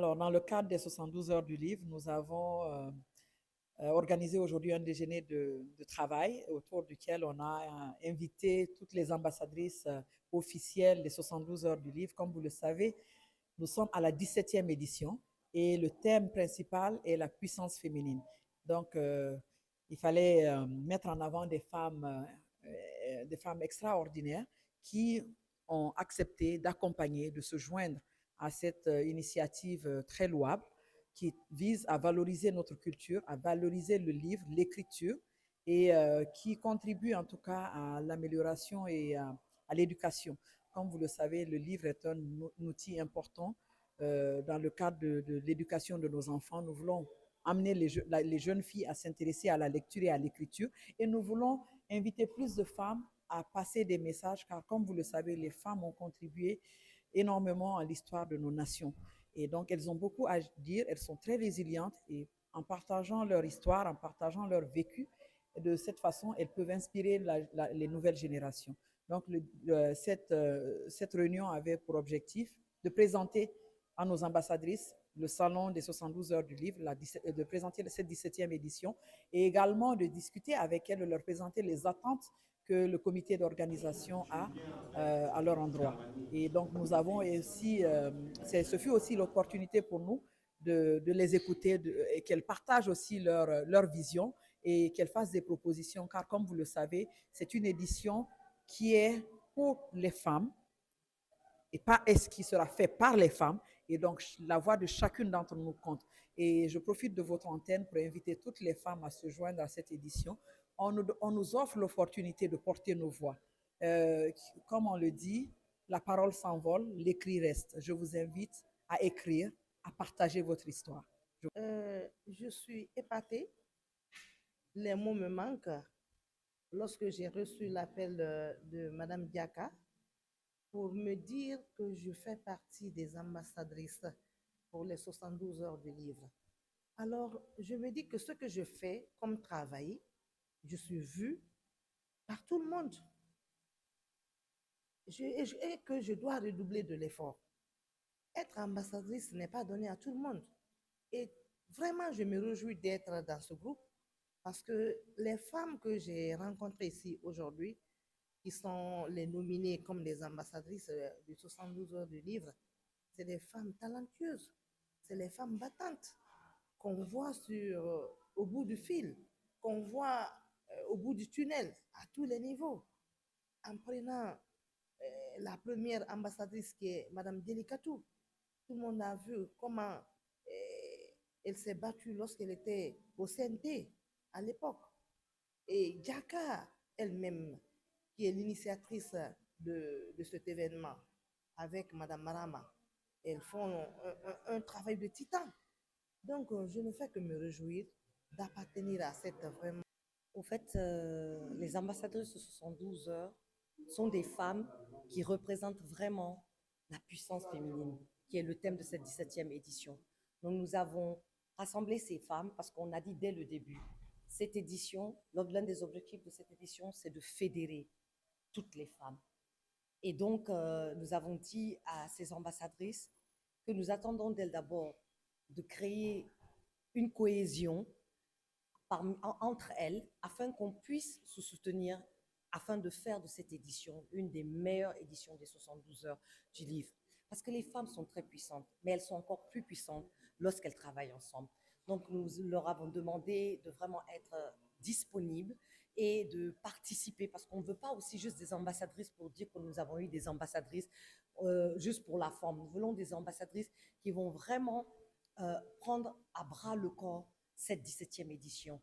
Alors, dans le cadre des 72 heures du livre, nous avons organisé aujourd'hui un déjeuner de travail autour duquel on a invité toutes les ambassadrices officielles des 72 heures du livre. Comme vous le savez, nous sommes à la 17e édition et le thème principal est la puissance féminine. Donc, il fallait mettre en avant des femmes extraordinaires qui ont accepté d'accompagner, de se joindre à cette initiative très louable qui vise à valoriser notre culture, à valoriser le livre, l'écriture, et qui contribue en tout cas à l'amélioration et à l'éducation. Comme vous le savez, le livre est un outil important dans le cadre de l'éducation de nos enfants. Nous voulons amener les jeunes filles à s'intéresser à la lecture et à l'écriture, et nous voulons inviter plus de femmes à passer des messages, car comme vous le savez, les femmes ont contribué énormément à l'histoire de nos nations. Et donc, elles ont beaucoup à dire, elles sont très résilientes et en partageant leur histoire, en partageant leur vécu, de cette façon, elles peuvent inspirer les nouvelles générations. Donc, cette réunion avait pour objectif de présenter à nos ambassadrices le salon des 72 heures du livre, de présenter cette 17e édition et également de discuter avec elles, de leur présenter les attentes que le comité d'organisation a à leur endroit. Et donc, nous avons aussi, ce fut aussi l'opportunité pour nous de les écouter et qu'elles partagent aussi leur vision et qu'elles fassent des propositions, car comme vous le savez, c'est une édition qui est pour les femmes et pas est-ce qui sera fait par les femmes. Et donc, la voix de chacune d'entre nous compte. Et je profite de votre antenne pour inviter toutes les femmes à se joindre à cette édition. On nous offre l'opportunité de porter nos voix. Euh, Comme on le dit, la parole s'envole, l'écrit reste. Je vous invite à écrire, à partager votre histoire. Je suis épatée, les mots me manquent lorsque j'ai reçu l'appel de Madame Diaka pour me dire que je fais partie des ambassadrices pour les 72 heures du livre. Alors, je me dis que ce que je fais comme travail, je suis vue par tout le monde et que je dois redoubler de l'effort. Être ambassadrice n'est pas donné à tout le monde. Et vraiment, je me réjouis d'être dans ce groupe parce que les femmes que j'ai rencontrées ici aujourd'hui, qui sont les nominées comme des ambassadrices du 72 heures du livre, c'est des femmes talentueuses, c'est les femmes battantes qu'on voit au bout du fil, qu'on voit au bout du tunnel, à tous les niveaux. En prenant la première ambassadrice qui est Madame Delikatou, tout le monde a vu comment elle s'est battue lorsqu'elle était au CNT à l'époque. Et Jaka elle-même, qui est l'initiatrice de cet événement, avec Madame Marama, elles font un travail de titan. Donc, je ne fais que me réjouir d'appartenir à cette vraiment. Au fait, les ambassadrices de 72 heures sont des femmes qui représentent vraiment la puissance féminine, qui est le thème de cette 17e édition. Donc nous avons rassemblé ces femmes parce qu'on a dit dès le début, cette édition, l'un des objectifs de cette édition, c'est de fédérer toutes les femmes. Et donc, nous avons dit à ces ambassadrices que nous attendons d'elles d'abord de créer une cohésion entre elles afin qu'on puisse se soutenir, afin de faire de cette édition une des meilleures éditions des 72 heures du livre. Parce que les femmes sont très puissantes, mais elles sont encore plus puissantes lorsqu'elles travaillent ensemble. Donc nous leur avons demandé de vraiment être disponibles et de participer, parce qu'on ne veut pas aussi juste des ambassadrices pour dire que nous avons eu des ambassadrices juste pour la forme. Nous voulons des ambassadrices qui vont vraiment prendre à bras le corps cette 17e édition